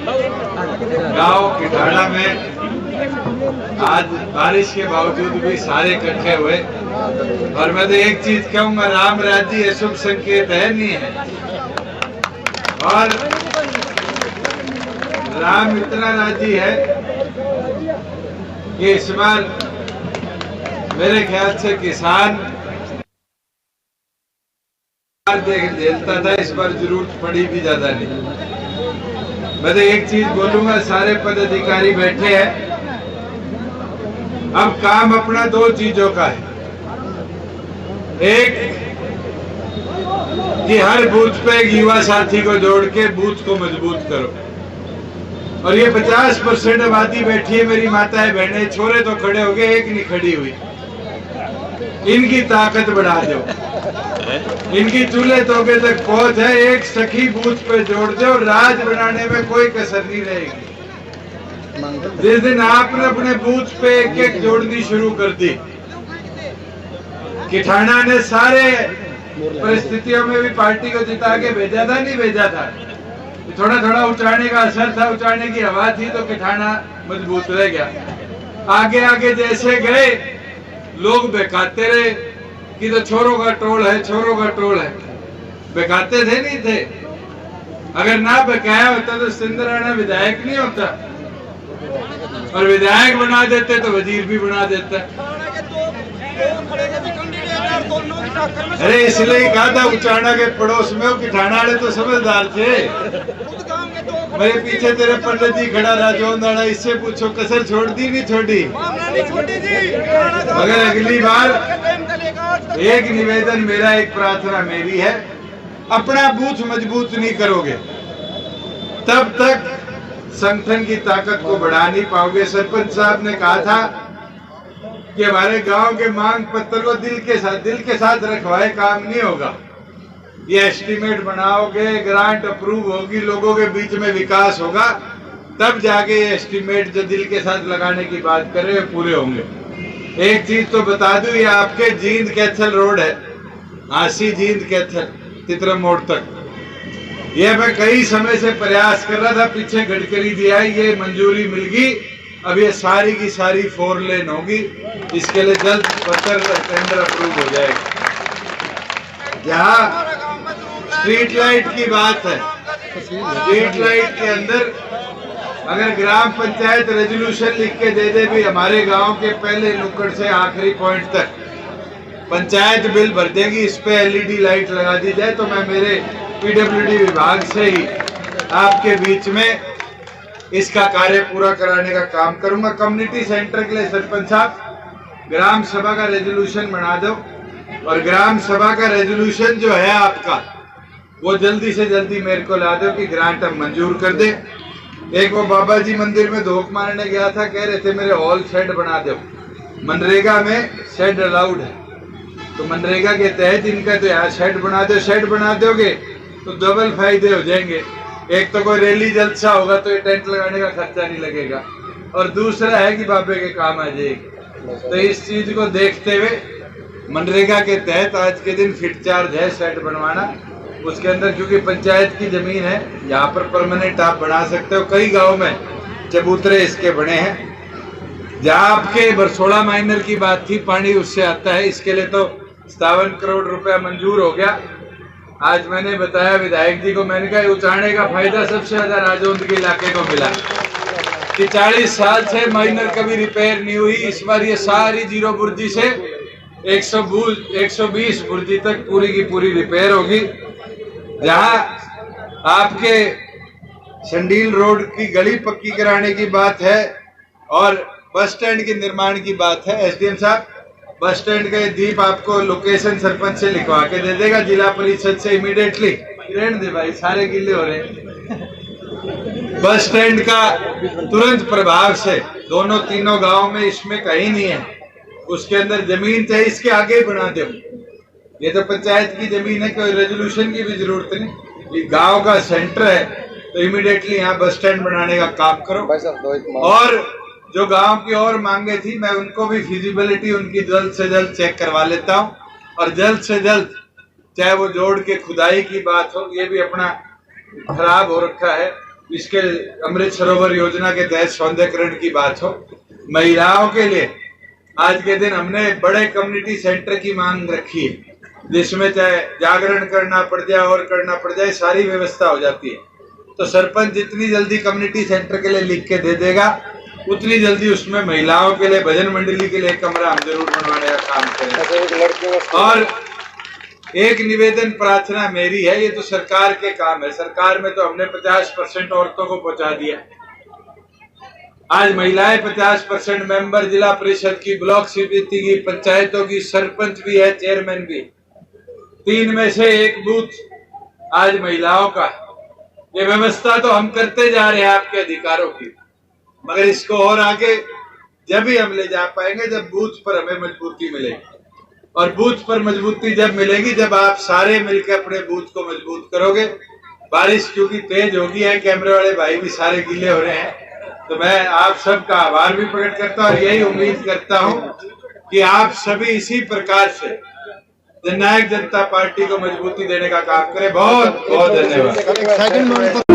गांव किठाड़ा में आज बारिश के बावजूद भी सारे इकट्ठे हुए। और मैं तो एक चीज कहूंगा, राम राज्य ये शुभ संकेत है नहीं है। और राम इतना राजी है कि इस बार मेरे ख्याल से किसान झेलता था, इस बार जरूरत पड़ी भी ज्यादा नहीं। मैं तो एक चीज बोलूंगा, सारे पदाधिकारी बैठे हैं, अब काम अपना दो चीजों का है। एक कि हर बूथ पे एक युवा साथी को जोड़ के बूथ को मजबूत करो। और ये 50% आबादी बैठी है, मेरी माताएं बहनें, छोरे तो खड़े हो गए, एक नहीं खड़ी हुई। इनकी ताकत बढ़ा दो, इनकी चूल्हे तोगे तक पहुंच है, एक सखी बूथ पे जोड़ दो, राज बनाने में कोई कसर नहीं रहेगी। जिस दिन आपने अपने बूथ पे एक एक जोड़नी शुरू कर दी, किठाड़ा ने सारे परिस्थितियों में भी पार्टी को जिता के भेजा था, नहीं भेजा था। थोड़ा थोड़ा उचारने का असर था, उचारने की हवा थी तो किठाड़ा मजबूत रह गया। आगे आगे जैसे गए लोग बहकाते रहे कि तो छोरों का टोल है, छोरों का टोल है। बहकाते थे नहीं थे? अगर ना बहकाया होता तो सिंध राणा विधायक नहीं होता, और विधायक बना देते तो वजीर भी बना देता। अरे इसलिए कहा था उचाना के पड़ोस में हो, किठाड़ा वाले तो समझदार थे। मेरे पीछे तेरे पंडित जी खड़ा राजौंदाड़ा, इससे पूछो कसर छोड़ दी नहीं छोड़ी। मगर अगली बार एक निवेदन मेरा, एक प्रार्थना मेरी है, अपना बूथ मजबूत नहीं करोगे तब तक संगठन की ताकत को बढ़ा नहीं पाओगे। सरपंच साहब ने कहा था कि हमारे गांव के मांग पत्र को दिल के साथ रखवाए काम नहीं होगा। ये एस्टीमेट बनाओगे, ग्रांट अप्रूव होगी, लोगों के बीच में विकास होगा, तब जाके ये एस्टीमेट जो दिल के साथ लगाने की बात कर रहे हैं पूरे होंगे। एक चीज तो बता दूं, ये आपके जींद कैथल रोड है, आसी जींद कैथल तितरम मोड़ तक, ये मैं कई समय से प्रयास कर रहा था, पीछे गडकरी दिया, ये मंजूरी मिल गई। अब ये सारी की सारी 4 लेन होगी, इसके लिए जल्द पत्र टेंडर अप्रूव हो जाएगा। जहाँ स्ट्रीट लाइट की बात है, स्ट्रीट लाइट के अंदर अगर ग्राम पंचायत रेजोल्यूशन लिख के दे दे भी हमारे गांव के पहले नुक्कड़ से आखिरी पॉइंट तक पंचायत बिल भर देगी, इस पे एलईडी लाइट लगा दी जाए, तो मैं मेरे पीडब्ल्यूडी विभाग से ही आपके बीच में इसका कार्य पूरा कराने का काम करूंगा। कम्युनिटी सेंटर के लिए सरपंच साहब ग्राम सभा का रेजोल्यूशन बना दो, और ग्राम सभा का रेजोल्यूशन जो है आपका वो जल्दी से जल्दी मेरे को ला दो कि ग्रांट हम मंजूर कर दे। एक वो बाबा जी मंदिर में धोख मारने गया था, कह रहे थे मेरे हॉल शेड बना दो। मनरेगा में शेड अलाउड है, तो मनरेगा के तहत इनका तो यहाँ शेड बना दो। शेड बना दोगे तो डबल फायदे हो जाएंगे, एक तो कोई रैली जलसा होगा तो ये टेंट लगाने का खर्चा नहीं लगेगा, और दूसरा है कि बाबे के काम आ जाएगी। तो इस चीज को देखते हुए मनरेगा के तहत आज के दिन फिट चार्ज है शेड बनवाना। उसके अंदर क्योंकि पंचायत की जमीन है, यहाँ पर परमानेंट आप बना सकते हो। कई गाँव में चबूतरे इसके बने हैं। जहाँ आपके बरसोड़ा माइनर की बात थी, पानी उससे आता है, इसके लिए तो 57 करोड़ रुपया मंजूर हो गया। आज मैंने बताया विधायक जी को, मैंने कहा उचारने का फायदा सबसे ज्यादा राजौंद के इलाके को मिला कि 40 साल से माइनर कभी रिपेयर नहीं हुई। इस बार ये सारी 0 बुर्जी से 120 बुर्जी तक पूरी की पूरी रिपेयर होगी। जहाँ आपके शंडील रोड की गली पक्की कराने की बात है और बस स्टैंड के निर्माण की बात है, एसडीएम साहब बस स्टैंड का दीप आपको लोकेशन सरपंच से लिखवा के दे देगा, जिला परिषद से इमीडिएटली। रहने दे भाई, सारे गिले हो रहे। बस स्टैंड का तुरंत प्रभाव से दोनों तीनों गांव में, इसमें कहीं नहीं है, उसके अंदर जमीन चाहिए, इसके आगे बढ़ा दो। ये तो पंचायत की जमीन है, कोई रेजोल्यूशन की भी जरूरत नहीं। ये गांव का सेंटर है, तो इमीडिएटली यहाँ बस स्टैंड बनाने का काम करो। और जो गांव की और मांगे थी, मैं उनको भी फिजिबिलिटी उनकी जल्द से जल्द चेक करवा लेता हूँ, और जल्द से जल्द चाहे वो जोड़ के खुदाई की बात हो, ये भी अपना खराब हो रखा है, इसके अमृत सरोवर योजना के तहत सौंदर्यकरण की बात हो, महिलाओं के लिए आज के दिन हमने बड़े कम्युनिटी सेंटर की मांग रखी है, जिसमें चाहे जागरण करना पड़ जाए और करना पड़ जाए, सारी व्यवस्था हो जाती है। तो सरपंच जितनी जल्दी कम्युनिटी सेंटर के लिए लिख के दे देगा, उतनी जल्दी उसमें महिलाओं के लिए भजन मंडली के लिए कमरा हम जरूर बनवाने का काम करेंगे। और एक निवेदन प्रार्थना मेरी है, ये तो सरकार के काम है, सरकार में तो हमने 50% औरतों को पहुंचा दिया। आज महिलाएं 50% मेंबर जिला परिषद की, ब्लॉक समिति की, पंचायतों की, सरपंच भी है, चेयरमैन भी, 3 में से 1 बूथ आज महिलाओं का। ये व्यवस्था तो हम करते जा रहे हैं आपके अधिकारों की, मगर इसको और आगे जब ही हम ले जा पाएंगे जब बूथ पर हमें मजबूती मिलेगी। और बूथ पर मजबूती जब मिलेगी जब आप सारे मिलकर अपने बूथ को मजबूत करोगे। बारिश क्योंकि तेज होगी है, कैमरे वाले भाई भी सारे गीले हो रहे हैं, तो मैं आप सबका आभार भी प्रकट करता हूँ और यही उम्मीद करता हूँ कि आप सभी इसी प्रकार से जननायक जनता पार्टी को मजबूती देने का काम करें। बहुत बहुत धन्यवाद।